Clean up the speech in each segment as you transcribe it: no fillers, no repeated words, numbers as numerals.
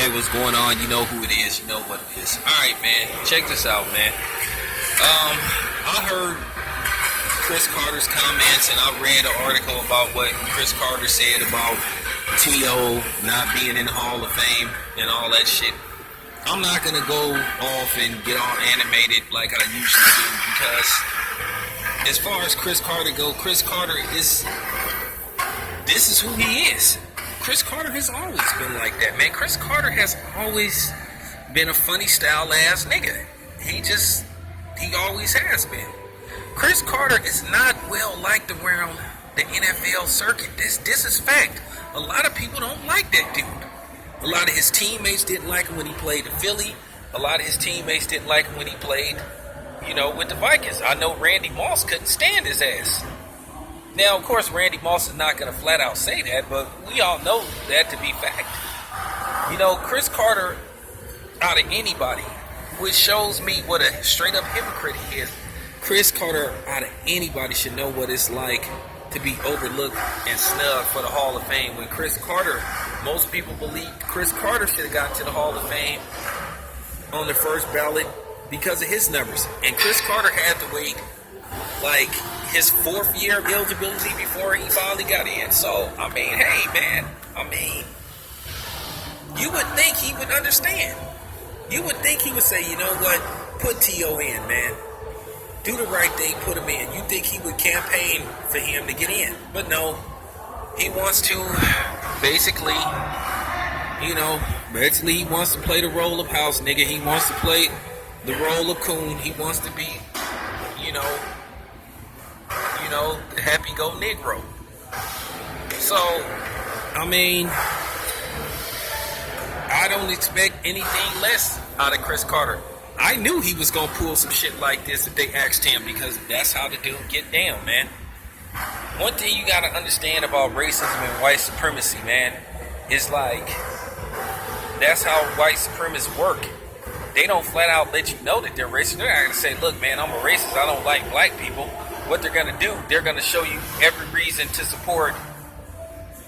Hey, what's going on? You know who it is. You know what it is. Alright, man. Check this out, man. I heard Cris Carter's comments, and I read an article about what Cris Carter said about T.O. not being in the Hall of Fame and all that shit. I'm not going to go off and get all animated like I usually do, because as far as Cris Carter go, Cris Carter is... This is who he is. Cris Carter has always been like that, man. Cris Carter has always been a funny style ass nigga. He always has been. Cris Carter is not well liked around the NFL circuit. This is fact. A lot of people don't like that dude. A lot of his teammates didn't like him when he played in Philly. A lot of his teammates didn't like him when he played, with the Vikings. I know Randy Moss couldn't stand his ass. Now, of course, Randy Moss is not going to flat out say that, but we all know that to be fact. Cris Carter, out of anybody, which shows me what a straight up hypocrite he is, Cris Carter, out of anybody, should know what it's like to be overlooked and snubbed for the Hall of Fame. When Cris Carter, most people believe Cris Carter should have gotten to the Hall of Fame on the first ballot because of his numbers. And Cris Carter had to wait like his fourth year of eligibility before he finally got in. So, hey, man, you would think he would understand. You would think he would say, you know what, put T.O. in, man. Do the right thing, put him in. You think he would campaign for him to get in. But no, he wants to basically he wants to play the role of house nigga. He wants to play the role of coon. He wants to be, the happy-go Negro. So, I don't expect anything less out of Cris Carter. I knew he was going to pull some shit like this if they asked him, because that's how the dude get down, man. One thing you got to understand about racism and white supremacy, man, is like, that's how white supremacists work. They don't flat out let you know that they're racist. They're not going to say, look, man, I'm a racist. I don't like black people. What they're going to do, they're going to show you every reason to support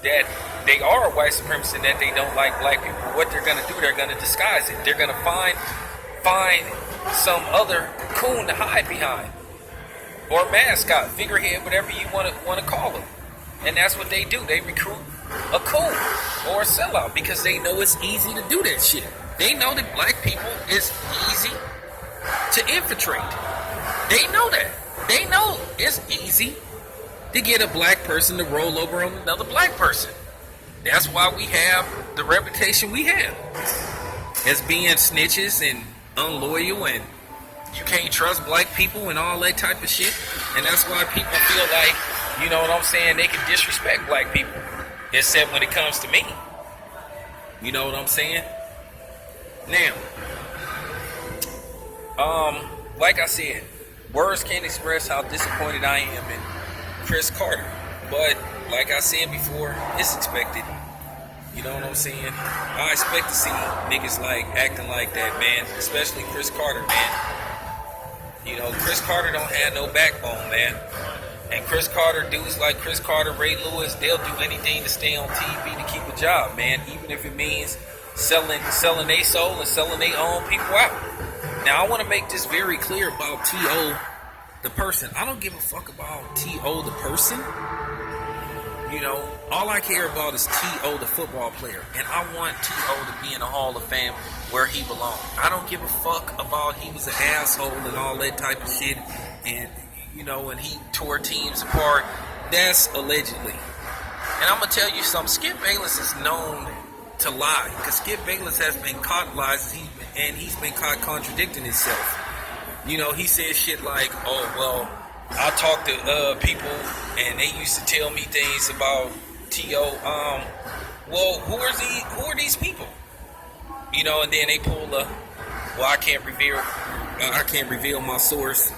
that they are a white supremacist and that they don't like black people. What they're going to do, they're going to disguise it. They're going to find some other coon to hide behind, or mascot, figurehead, whatever you want to call them. And that's what they do. They recruit a coon or a sellout because they know it's easy to do that shit. They know that black people is easy to infiltrate. They know that. They know it's easy to get a black person to roll over on another black person. That's why we have the reputation we have as being snitches and unloyal, and you can't trust black people and all that type of shit. And that's why people feel like, they can disrespect black people, except when it comes to me. You know what I'm saying? Now, like I said, words can't express how disappointed I am in Cris Carter. But, like I said before, it's expected. You know what I'm saying? I expect to see niggas acting like that, man. Especially Cris Carter, man. Cris Carter don't have no backbone, man. And Cris Carter, dudes like Cris Carter, Ray Lewis, they'll do anything to stay on TV to keep a job, man. Even if it means selling their soul and selling their own people out. Now, I want to make this very clear about T.O. the person. I don't give a fuck about T.O. the person. All I care about is T.O. the football player. And I want T.O. to be in the Hall of Fame where he belongs. I don't give a fuck about he was an asshole and all that type of shit. And, and he tore teams apart. That's allegedly. And I'm going to tell you something. Skip Bayless is known to lie. Because Skip Bayless has been caught lies. And he's been caught contradicting himself. He says shit like, oh, well, I talk to people and they used to tell me things about T.O. Well, who are these people? And then they pull I can't reveal my source.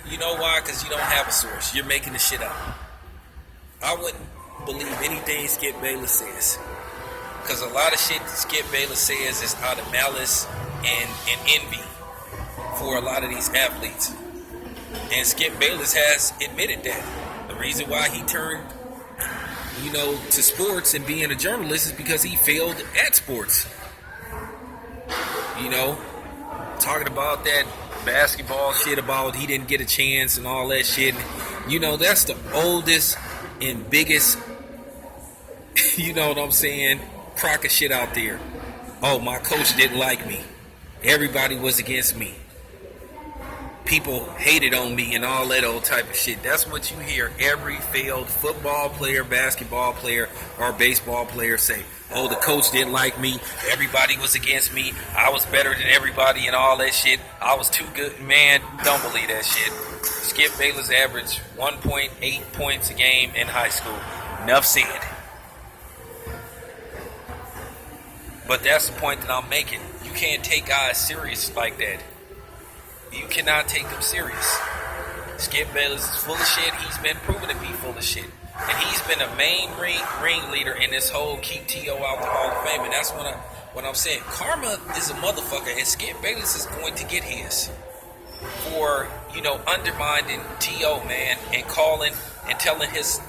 You know why? Because you don't have a source. You're making the shit up. I wouldn't believe anything Skip Bayless says. Because a lot of shit that Skip Bayless says is out of malice and envy for a lot of these athletes. And Skip Bayless has admitted that. The reason why he turned, to sports and being a journalist is because he failed at sports. you know, talking about that basketball shit about he didn't get a chance and all that shit. You know, that's the oldest and biggest, you know what I'm saying, crock of shit out there. Oh, my coach didn't like me. Everybody was against me. People hated on me and all that old type of shit. That's what you hear every failed football player, basketball player, or baseball player say. Oh, the coach didn't like me. Everybody was against me. I was better than everybody and all that shit. I was too good. Man, don't believe that shit. Skip Bayless averaged 1.8 points a game in high school. Enough said. But that's the point that I'm making. You can't take guys serious like that. You cannot take them serious. Skip Bayless is full of shit. He's been proven to be full of shit. And he's been a main ringleader in this whole keep T.O. out the Hall of Fame. And that's what I'm saying. Karma is a motherfucker. And Skip Bayless is going to get his. For, you know, undermining T.O., man. And calling and telling his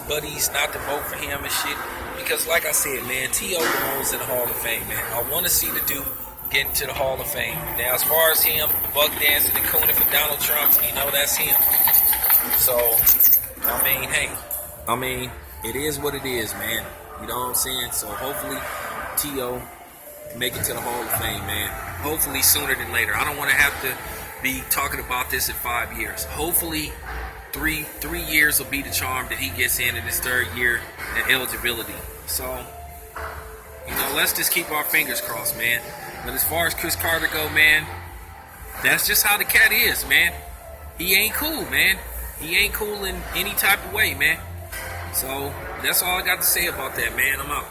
buddies not to vote for him and shit. Because like I said, man, T.O. belongs in the Hall of Fame, man. I want to see the dude get into the Hall of Fame. Now, as far as him, buck dancing and cooning for Donald Trump, you know, that's him. So, I mean, hey. I mean, it is what it is, man. You know what I'm saying? So, hopefully, T.O. make it to the Hall of Fame, man. Hopefully, sooner than later. I don't want to have to be talking about this in 5 years. Hopefully, three years will be the charm that he gets in his third year at eligibility. So, you know, let's just keep our fingers crossed, man. But as far as Cris Carter go, man, that's just how the cat is, man. He ain't cool, man. He ain't cool in any type of way, man. So, that's all I got to say about that, man. I'm out.